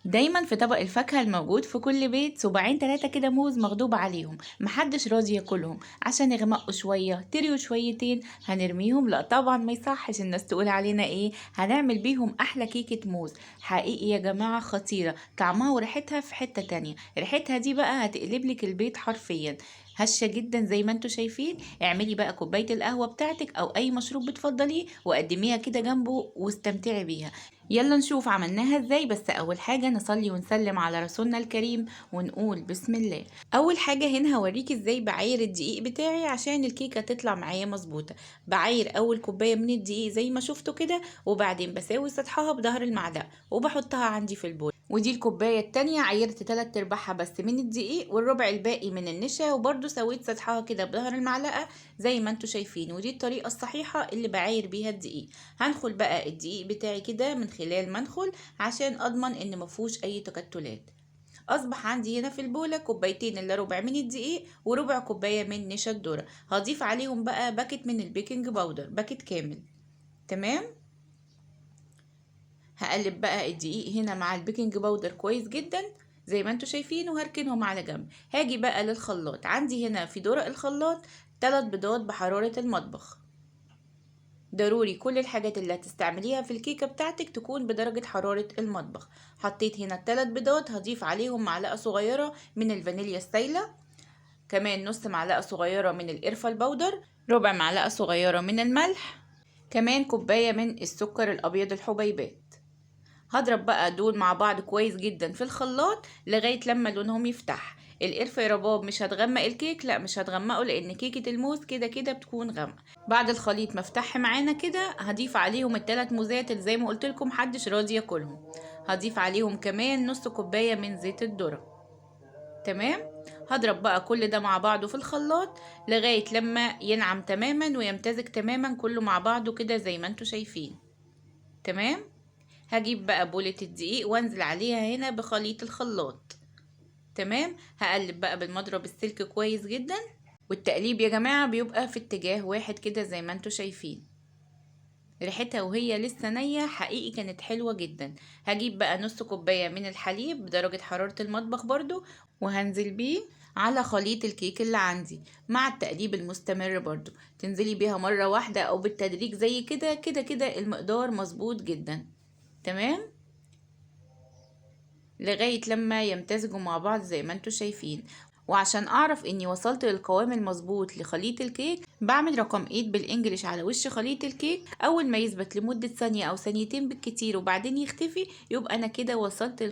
دايما في طبق الفاكهة الموجود في كل بيت صباعين 3 كده موز مغضوب عليهم، محدش راضي ياكلهم عشان يغمقوا شوية طريوا شويتين هنرميهم. لا طبعا ما يصحش، الناس تقول علينا ايه، هنعمل بيهم احلى كيكة موز. حقيقي يا جماعة خطيرة، طعمها وريحتها في حتة تانية، ريحتها دي بقى هتقلب لك البيت حرفيا. هشة جدا زي ما انتوا شايفين. اعملي بقى كوباية القهوة بتاعتك او اي مشروب بتفضليه وقدميها كده جنبه واستمتعي بيها. يلا نشوف عملناها ازاي. بس اول حاجة نصلي ونسلم على رسولنا الكريم ونقول بسم الله. اول حاجة هنا هوريك ازاي بعاير الدقيق بتاعي عشان الكيكة تطلع معايا مظبوطة. بعاير اول كوباية من الدقيق زي ما شفتوا كده، وبعدين بساوي سطحها بظهر المعلقة وبحطها عندي في البول. ودي الكوباية التانية عيرت 3/4 بس من الدقيق والربع الباقي من النشا، وبرده سويت سطحها كده بظهر المعلقة زي ما انتوا شايفين. ودي الطريقة الصحيحة اللي بعاير بيها الدقيق. هنخل بقى الدقيق بتاعي كده من خلال ما انخل عشان اضمن ان مفهوش اي تكتلات. اصبح عندي هنا في البولة كوبايتين الا ربع من الدقيق وربع كوباية من نشا الذرة. هضيف عليهم بقى باكت من البيكنج باودر، باكت كامل. تمام. هقلب بقى الدقيق هنا مع البيكنج باودر كويس جدا زي ما انتوا شايفين، وهركنهم على جنب. هاجي بقى للخلاط. عندي هنا في درق الخلاط 3 بيضات بحرارة المطبخ. ضروري كل الحاجات اللي هتستعمليها في الكيكة بتاعتك تكون بدرجة حرارة المطبخ. حطيت هنا ال3 بيضات، هضيف عليهم معلقة صغيرة من الفانيليا السايلة، كمان نص معلقة صغيرة من القرفة البودر، ربع معلقة صغيرة من الملح، كمان كوباية من السكر الأبيض الحبيبات. هضرب بقى دول مع بعض كويس جدا في الخلاط لغاية لما لونهم يفتح. القرفة يا رباب مش هتغمق الكيك، لا مش هتغمقه لان كيكة الموز كده كده بتكون غامقة. بعد الخليط ما فتح معانا كده هضيف عليهم ال3 موزات اللي زي ما قلت لكم محدش راضي ياكلهم. هضيف عليهم كمان نص كوباية من زيت الذرة. تمام. هضرب بقى كل ده مع بعضه في الخلاط لغاية لما ينعم تماما ويمتزج تماما كله مع بعضه كده زي ما انتوا شايفين. تمام. هجيب بقى بولة الدقيق وانزل عليها هنا بخليط الخلاط. تمام. هقلب بقى بالمضرب السلك كويس جدا، والتقليب يا جماعة بيبقى في اتجاه واحد كده زي ما انتوا شايفين. ريحتها وهي لسه نية حقيقي كانت حلوة جدا. هجيب بقى نص كوباية من الحليب بدرجة حرارة المطبخ برضو، وهنزل بيه على خليط الكيك اللي عندي مع التقليب المستمر برضو. تنزلي بيها مرة واحدة او بالتدريج زي كده كده كده المقدار مظبوط جدا. تمام. لغاية لما يمتزجوا مع بعض زي ما انتوا شايفين. وعشان اعرف اني وصلت للقوام المظبوط لخليط الكيك بعمل رقم 8 بالانجليش على وش خليط الكيك. اول ما يثبت لمدة ثانية او ثانيتين بالكتير وبعدين يختفي يبقى انا كده وصلت